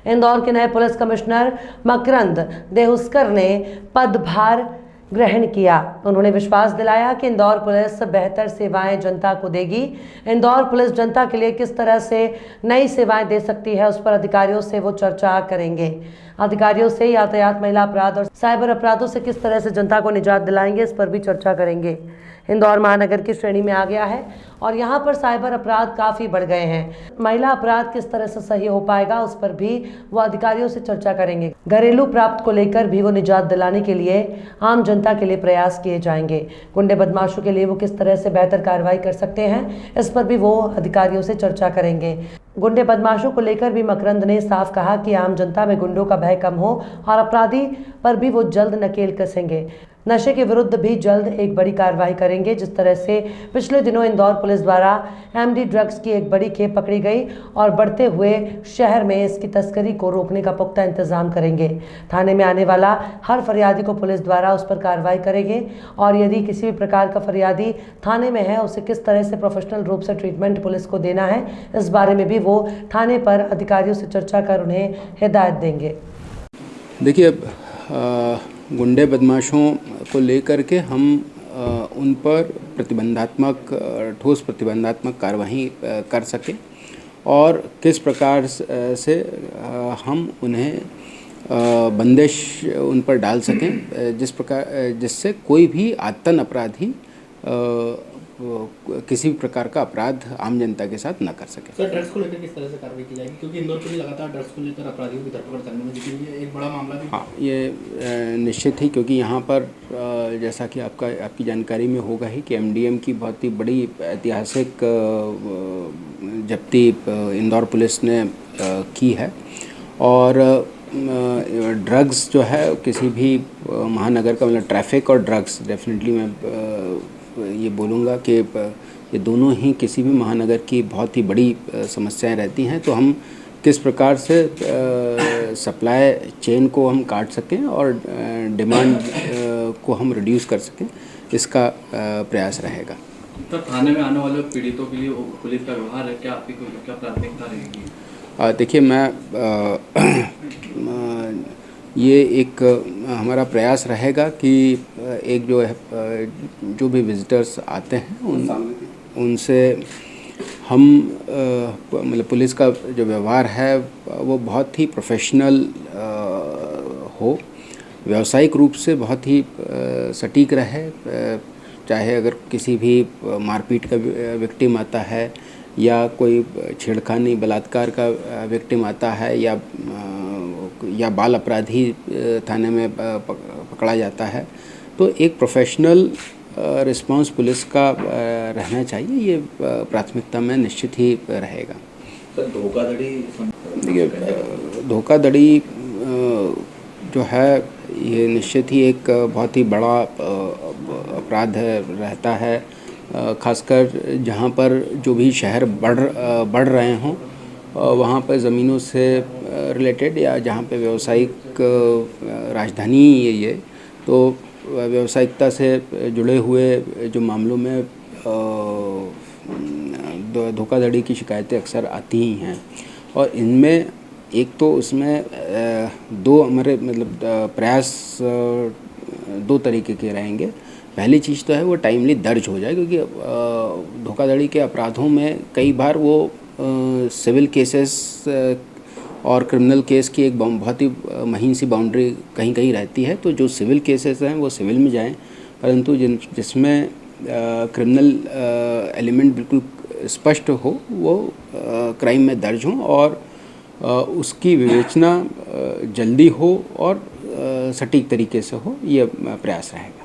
इंदौर के नए police commissioner मकरंद देहुस्कर ने पदभार ग्रहण किया। उन्होंने विश्वास दिलाया कि इंदौर पुलिस बेहतर सेवाएं जनता को देगी। इंदौर पुलिस जनता के लिए किस तरह से नई सेवाएं दे सकती है, उस पर अधिकारियों से वो चर्चा करेंगे। अधिकारियों से यातायात, महिला अपराध और साइबर अपराधों से किस तरह से जनता को निजात दिलाएंगे, इस पर भी चर्चा करेंगे। इंदौर महानगर की श्रेणी में आ गया है और यहाँ पर साइबर अपराध काफ़ी बढ़ गए हैं। महिला अपराध किस तरह से सही हो पाएगा, उस पर भी वो अधिकारियों से चर्चा करेंगे। घरेलू प्राप्त को लेकर भी वो निजात दिलाने के लिए आम जनता के लिए प्रयास किए जाएंगे। गुंडे बदमाशों के लिए वो किस तरह से बेहतर कार्रवाई कर सकते हैं, इस पर भी वो अधिकारियों से चर्चा करेंगे। गुंडे बदमाशों को लेकर भी मकरंद ने साफ कहा कि आम जनता में गुंडों का भय कम हो और अपराधी पर भी वो जल्द नकेल कसेंगे। नशे के विरुद्ध भी जल्द एक बड़ी कार्रवाई करेंगे। जिस तरह से पिछले दिनों इंदौर पुलिस द्वारा एमडी ड्रग्स की एक बड़ी खेप पकड़ी गई और बढ़ते हुए शहर में इसकी तस्करी को रोकने का पुख्ता इंतजाम करेंगे। थाने में आने वाला हर फरियादी को पुलिस द्वारा उस पर कार्रवाई करेंगे और यदि किसी भी प्रकार का फरियादी थाने में है, उसे किस तरह से प्रोफेशनल रूप से ट्रीटमेंट पुलिस को देना है, इस बारे में भी वो थाने पर अधिकारियों से चर्चा कर उन्हें हिदायत देंगे। देखिए, गुंडे बदमाशों को लेकर के हम उन पर प्रतिबंधात्मक, ठोस प्रतिबंधात्मक कार्यवाही कर सकें और किस प्रकार से हम उन्हें बंदिश उन पर डाल सकें, जिससे कोई भी आतन अपराधी किसी भी प्रकार का अपराध आम जनता के साथ न कर सके। सर, ड्रग्स को लेकर किस तरह से कार्रवाई की जाएगी, क्योंकि इंदौर पुलिस लगातार ड्रग्स को लेकर अपराधियों की धरपकड़ करने में जुटी हुई है, एक बड़ा मामला भी। हाँ, ये निश्चित ही, क्योंकि यहाँ पर जैसा कि आपकी जानकारी में होगा ही कि एमडीएम की बहुत ही बड़ी ऐतिहासिक जब्ती इंदौर पुलिस ने की है और ड्रग्स जो है किसी भी महानगर का, मतलब ट्रैफिक और ड्रग्स, डेफिनेटली मैं ये बोलूँगा कि ये दोनों ही किसी भी महानगर की बहुत ही बड़ी समस्याएं रहती हैं। तो हम किस प्रकार से सप्लाई चेन को हम काट सकें और डिमांड को हम रिड्यूस कर सकें, इसका प्रयास रहेगा। तो थाने में आने वाले पीड़ितों के लिए पुलिस का व्यवहार है, क्या आपकी क्या प्राथमिकता रहेगी? देखिए, मैं ये एक हमारा प्रयास रहेगा कि एक जो भी विजिटर्स आते हैं उनसे हम मतलब पुलिस का जो व्यवहार है वो बहुत ही प्रोफेशनल हो, व्यावसायिक रूप से बहुत ही सटीक रहे। चाहे अगर किसी भी मारपीट का विक्टिम आता है या कोई छेड़खानी बलात्कार का विक्टिम आता है या बाल अपराधी थाने में पकड़ा जाता है, तो एक प्रोफेशनल रिस्पांस पुलिस का रहना चाहिए। ये प्राथमिकता में निश्चित ही रहेगा। सर, धोखाधड़ी, देखिए, धोखाधड़ी जो है ये निश्चित ही एक बहुत ही बड़ा अपराध रहता है, खासकर जहाँ पर जो भी शहर बढ़ रहे हों, वहाँ पर ज़मीनों से रिलेटेड या जहाँ पे व्यावसायिक राजधानी ये तो व्यावसायिकता से जुड़े हुए जो मामलों में धोखाधड़ी की शिकायतें अक्सर आती ही हैं और इनमें एक तो उसमें दो हमारे मतलब प्रयास दो तरीके के रहेंगे। पहली चीज़ तो है वो टाइमली दर्ज हो जाए, क्योंकि धोखाधड़ी के अपराधों में कई बार वो सिविल केसेस और क्रिमिनल केस की एक बहुत ही महीन सी बाउंड्री कहीं कहीं रहती है। तो जो सिविल केसेस हैं वो सिविल में जाएं, परंतु जिसमें क्रिमिनल एलिमेंट बिल्कुल स्पष्ट हो वो क्राइम में दर्ज हों और उसकी विवेचना जल्दी हो और सटीक तरीके से हो, ये प्रयास रहेगा।